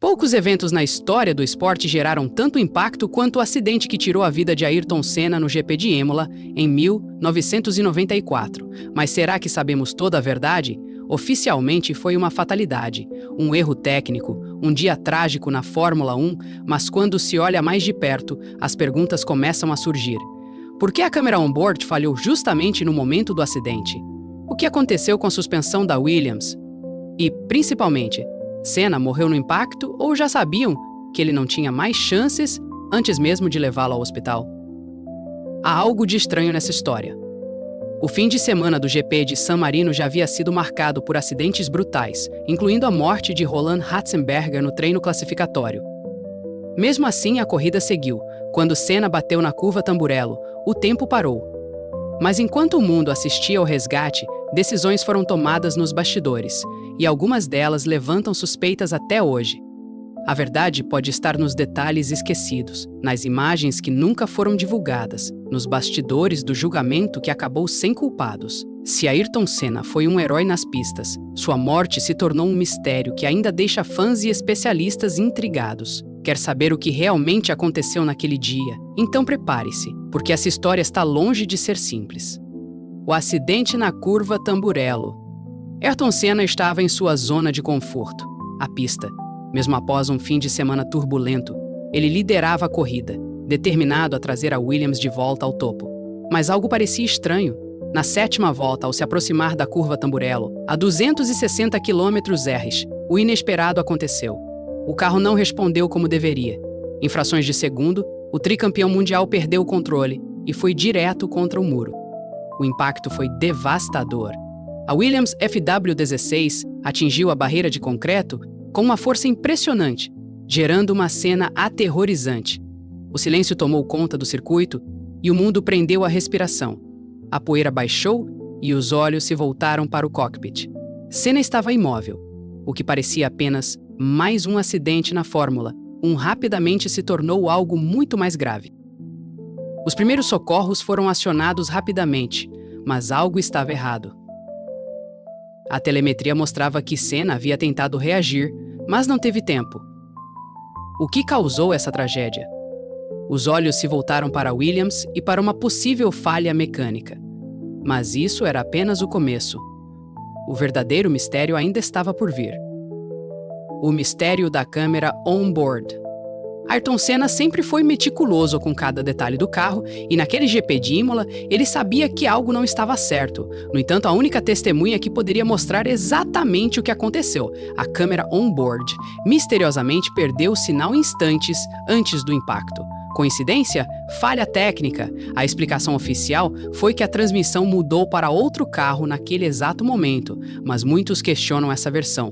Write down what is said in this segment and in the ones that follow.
Poucos eventos na história do esporte geraram tanto impacto quanto o acidente que tirou a vida de Ayrton Senna no GP de Imola em 1994. Mas será que sabemos toda a verdade? Oficialmente foi uma fatalidade, um erro técnico, um dia trágico na Fórmula 1, mas quando se olha mais de perto, as perguntas começam a surgir. Por que a câmera on-board falhou justamente no momento do acidente? O que aconteceu com a suspensão da Williams? E, principalmente, Senna morreu no impacto ou já sabiam que ele não tinha mais chances antes mesmo de levá-lo ao hospital? Há algo de estranho nessa história. O fim de semana do GP de San Marino já havia sido marcado por acidentes brutais, incluindo a morte de Roland Ratzenberger no treino classificatório. Mesmo assim, a corrida seguiu. Quando Senna bateu na curva Tamburello, o tempo parou. Mas enquanto o mundo assistia ao resgate, decisões foram tomadas nos bastidores, e algumas delas levantam suspeitas até hoje. A verdade pode estar nos detalhes esquecidos, nas imagens que nunca foram divulgadas, nos bastidores do julgamento que acabou sem culpados. Se Ayrton Senna foi um herói nas pistas, sua morte se tornou um mistério que ainda deixa fãs e especialistas intrigados. Quer saber o que realmente aconteceu naquele dia? Então prepare-se, porque essa história está longe de ser simples. O acidente na curva Tamburello. Ayrton Senna estava em sua zona de conforto, a pista. Mesmo após um fim de semana turbulento, ele liderava a corrida, determinado a trazer a Williams de volta ao topo. Mas algo parecia estranho. Na sétima volta, ao se aproximar da curva Tamburello, a 260 km/h, o inesperado aconteceu. O carro não respondeu como deveria. Em frações de segundo, o tricampeão mundial perdeu o controle e foi direto contra o muro. O impacto foi devastador. A Williams FW16 atingiu a barreira de concreto com uma força impressionante, gerando uma cena aterrorizante. O silêncio tomou conta do circuito e o mundo prendeu a respiração. A poeira baixou e os olhos se voltaram para o cockpit. Senna estava imóvel. O que parecia apenas mais um acidente na Fórmula 1 rapidamente se tornou algo muito mais grave. Os primeiros socorros foram acionados rapidamente, mas algo estava errado. A telemetria mostrava que Senna havia tentado reagir, mas não teve tempo. O que causou essa tragédia? Os olhos se voltaram para Williams e para uma possível falha mecânica. Mas isso era apenas o começo. O verdadeiro mistério ainda estava por vir. O mistério da câmera on-board. Ayrton Senna sempre foi meticuloso com cada detalhe do carro e naquele GP de Imola ele sabia que algo não estava certo. No entanto, a única testemunha que poderia mostrar exatamente o que aconteceu, a câmera on-board, misteriosamente perdeu o sinal instantes antes do impacto. Coincidência? Falha técnica. A explicação oficial foi que a transmissão mudou para outro carro naquele exato momento, mas muitos questionam essa versão.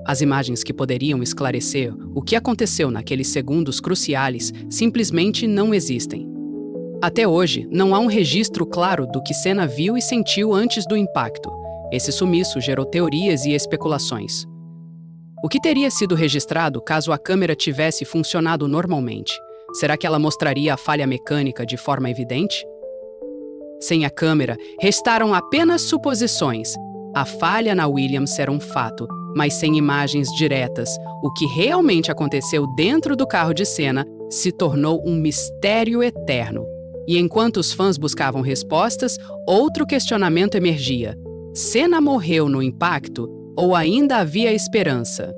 As imagens que poderiam esclarecer o que aconteceu naqueles segundos cruciais simplesmente não existem. Até hoje, não há um registro claro do que Senna viu e sentiu antes do impacto. Esse sumiço gerou teorias e especulações. O que teria sido registrado caso a câmera tivesse funcionado normalmente? Será que ela mostraria a falha mecânica de forma evidente? Sem a câmera, restaram apenas suposições. A falha na Williams era um fato, mas sem imagens diretas, o que realmente aconteceu dentro do carro de Senna se tornou um mistério eterno. E enquanto os fãs buscavam respostas, outro questionamento emergia. Senna morreu no impacto ou ainda havia esperança?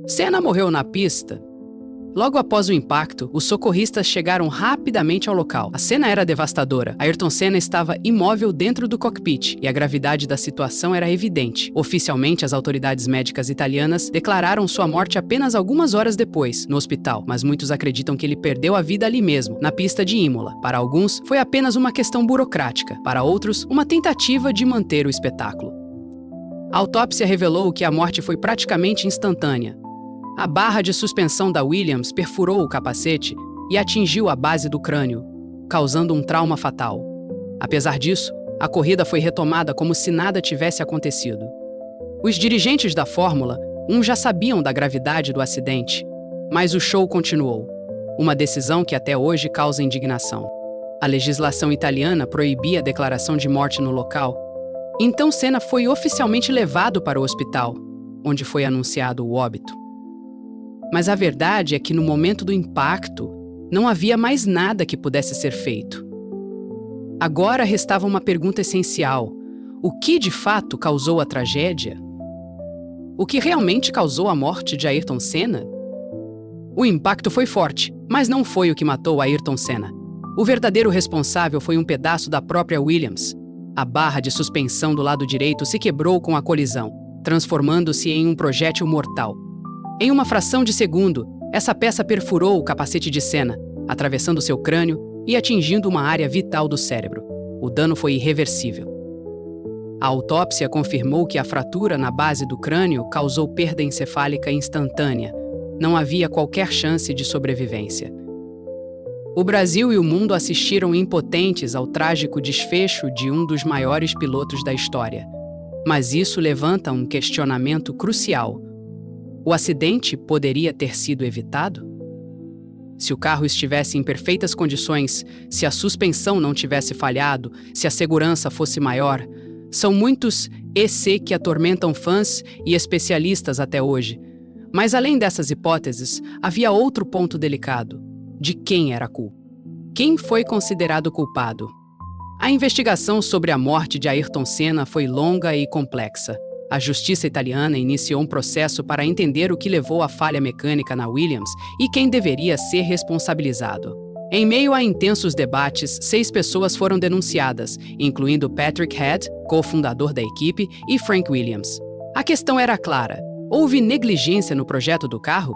Senna morreu na pista? Logo após o impacto, os socorristas chegaram rapidamente ao local. A cena era devastadora. Ayrton Senna estava imóvel dentro do cockpit e a gravidade da situação era evidente. Oficialmente, as autoridades médicas italianas declararam sua morte apenas algumas horas depois, no hospital, mas muitos acreditam que ele perdeu a vida ali mesmo, na pista de Imola. Para alguns, foi apenas uma questão burocrática. Para outros, uma tentativa de manter o espetáculo. A autópsia revelou que a morte foi praticamente instantânea. A barra de suspensão da Williams perfurou o capacete e atingiu a base do crânio, causando um trauma fatal. Apesar disso, a corrida foi retomada como se nada tivesse acontecido. Os dirigentes da Fórmula 1 já sabiam da gravidade do acidente, mas o show continuou, uma decisão que até hoje causa indignação. A legislação italiana proibia a declaração de morte no local, então Senna foi oficialmente levado para o hospital, onde foi anunciado o óbito. Mas a verdade é que no momento do impacto, não havia mais nada que pudesse ser feito. Agora restava uma pergunta essencial: o que de fato causou a tragédia? O que realmente causou a morte de Ayrton Senna? O impacto foi forte, mas não foi o que matou Ayrton Senna. O verdadeiro responsável foi um pedaço da própria Williams. A barra de suspensão do lado direito se quebrou com a colisão, transformando-se em um projétil mortal. Em uma fração de segundo, essa peça perfurou o capacete de Senna, atravessando seu crânio e atingindo uma área vital do cérebro. O dano foi irreversível. A autópsia confirmou que a fratura na base do crânio causou perda encefálica instantânea. Não havia qualquer chance de sobrevivência. O Brasil e o mundo assistiram impotentes ao trágico desfecho de um dos maiores pilotos da história. Mas isso levanta um questionamento crucial. O acidente poderia ter sido evitado? Se o carro estivesse em perfeitas condições, se a suspensão não tivesse falhado, se a segurança fosse maior, são muitos EC que atormentam fãs e especialistas até hoje. Mas além dessas hipóteses, havia outro ponto delicado. De quem era a culpa? Quem foi considerado culpado? A investigação sobre a morte de Ayrton Senna foi longa e complexa. A justiça italiana iniciou um processo para entender o que levou à falha mecânica na Williams e quem deveria ser responsabilizado. Em meio a intensos debates, 6 pessoas foram denunciadas, incluindo Patrick Head, cofundador da equipe, e Frank Williams. A questão era clara: houve negligência no projeto do carro?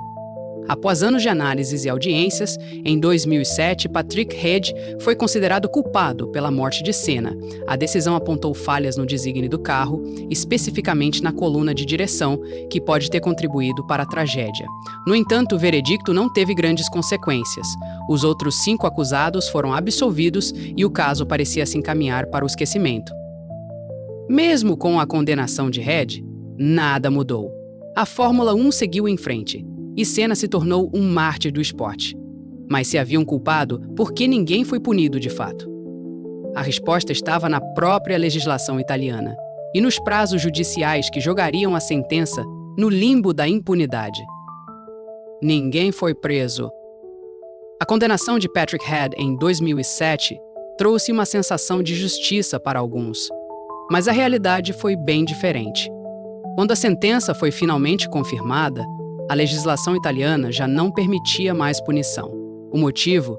Após anos de análises e audiências, em 2007, Patrick Head foi considerado culpado pela morte de Senna. A decisão apontou falhas no desígnio do carro, especificamente na coluna de direção, que pode ter contribuído para a tragédia. No entanto, o veredicto não teve grandes consequências. Os outros 5 acusados foram absolvidos e o caso parecia se encaminhar para o esquecimento. Mesmo com a condenação de Head, nada mudou. A Fórmula 1 seguiu em frente. E Senna se tornou um mártir do esporte. Mas se havia um culpado, por que ninguém foi punido de fato? A resposta estava na própria legislação italiana e nos prazos judiciais que jogariam a sentença no limbo da impunidade. Ninguém foi preso. A condenação de Patrick Head em 2007 trouxe uma sensação de justiça para alguns, mas a realidade foi bem diferente. Quando a sentença foi finalmente confirmada, a legislação italiana já não permitia mais punição. O motivo?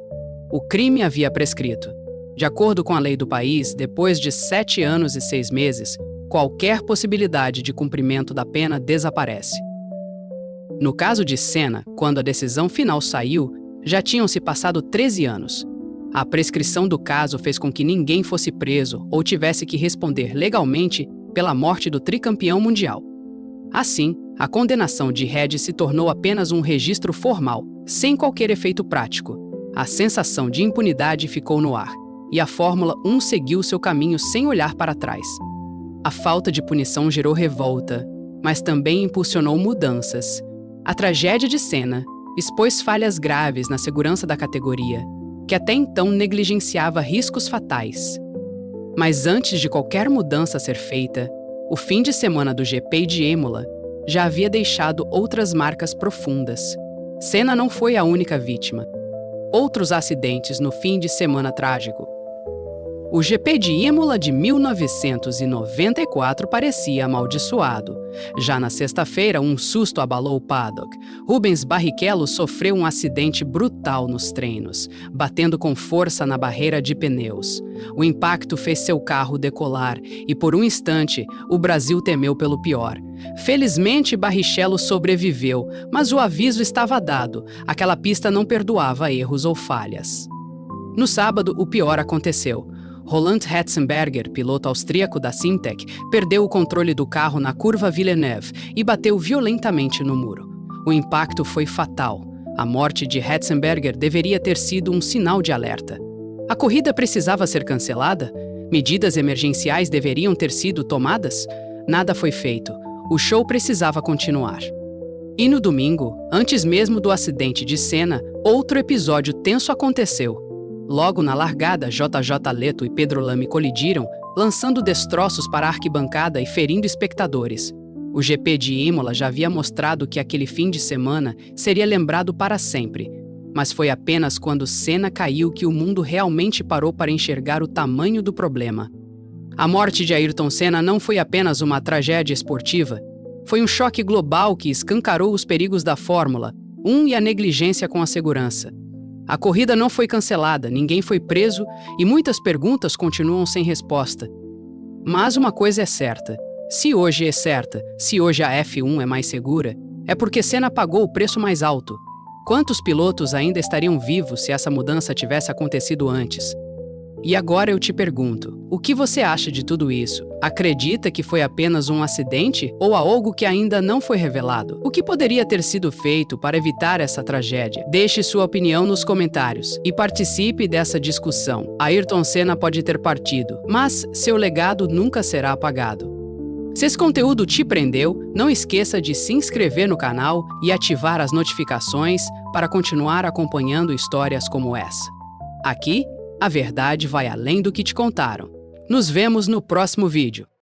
O crime havia prescrito. De acordo com a lei do país, depois de 7 anos e 6 meses, qualquer possibilidade de cumprimento da pena desaparece. No caso de Senna, quando a decisão final saiu, já tinham se passado 13 anos. A prescrição do caso fez com que ninguém fosse preso ou tivesse que responder legalmente pela morte do tricampeão mundial. Assim, a condenação de Head se tornou apenas um registro formal, sem qualquer efeito prático. A sensação de impunidade ficou no ar, e a Fórmula 1 seguiu seu caminho sem olhar para trás. A falta de punição gerou revolta, mas também impulsionou mudanças. A tragédia de Senna expôs falhas graves na segurança da categoria, que até então negligenciava riscos fatais. Mas antes de qualquer mudança ser feita, o fim de semana do GP de Imola já havia deixado outras marcas profundas. Senna não foi a única vítima. Outros acidentes no fim de semana trágico. O GP de Imola de 1994 parecia amaldiçoado. Já na sexta-feira, um susto abalou o paddock. Rubens Barrichello sofreu um acidente brutal nos treinos, batendo com força na barreira de pneus. O impacto fez seu carro decolar e, por um instante, o Brasil temeu pelo pior. Felizmente, Barrichello sobreviveu, mas o aviso estava dado. Aquela pista não perdoava erros ou falhas. No sábado, o pior aconteceu. Roland Ratzenberger, piloto austríaco da Simtek, perdeu o controle do carro na curva Villeneuve e bateu violentamente no muro. O impacto foi fatal. A morte de Ratzenberger deveria ter sido um sinal de alerta. A corrida precisava ser cancelada? Medidas emergenciais deveriam ter sido tomadas? Nada foi feito. O show precisava continuar. E no domingo, antes mesmo do acidente de Senna, outro episódio tenso aconteceu. Logo na largada, JJ Leto e Pedro Lamy colidiram, lançando destroços para a arquibancada e ferindo espectadores. O GP de Imola já havia mostrado que aquele fim de semana seria lembrado para sempre, mas foi apenas quando Senna caiu que o mundo realmente parou para enxergar o tamanho do problema. A morte de Ayrton Senna não foi apenas uma tragédia esportiva, foi um choque global que escancarou os perigos da Fórmula 1 e a negligência com a segurança. A corrida não foi cancelada, ninguém foi preso e muitas perguntas continuam sem resposta. Mas uma coisa é certa: se hoje a F1 é mais segura, é porque Senna pagou o preço mais alto. Quantos pilotos ainda estariam vivos se essa mudança tivesse acontecido antes? E agora eu te pergunto, o que você acha de tudo isso? Acredita que foi apenas um acidente ou algo que ainda não foi revelado? O que poderia ter sido feito para evitar essa tragédia? Deixe sua opinião nos comentários e participe dessa discussão. Ayrton Senna pode ter partido, mas seu legado nunca será apagado. Se esse conteúdo te prendeu, não esqueça de se inscrever no canal e ativar as notificações para continuar acompanhando histórias como essa. Aqui, a verdade vai além do que te contaram. Nos vemos no próximo vídeo.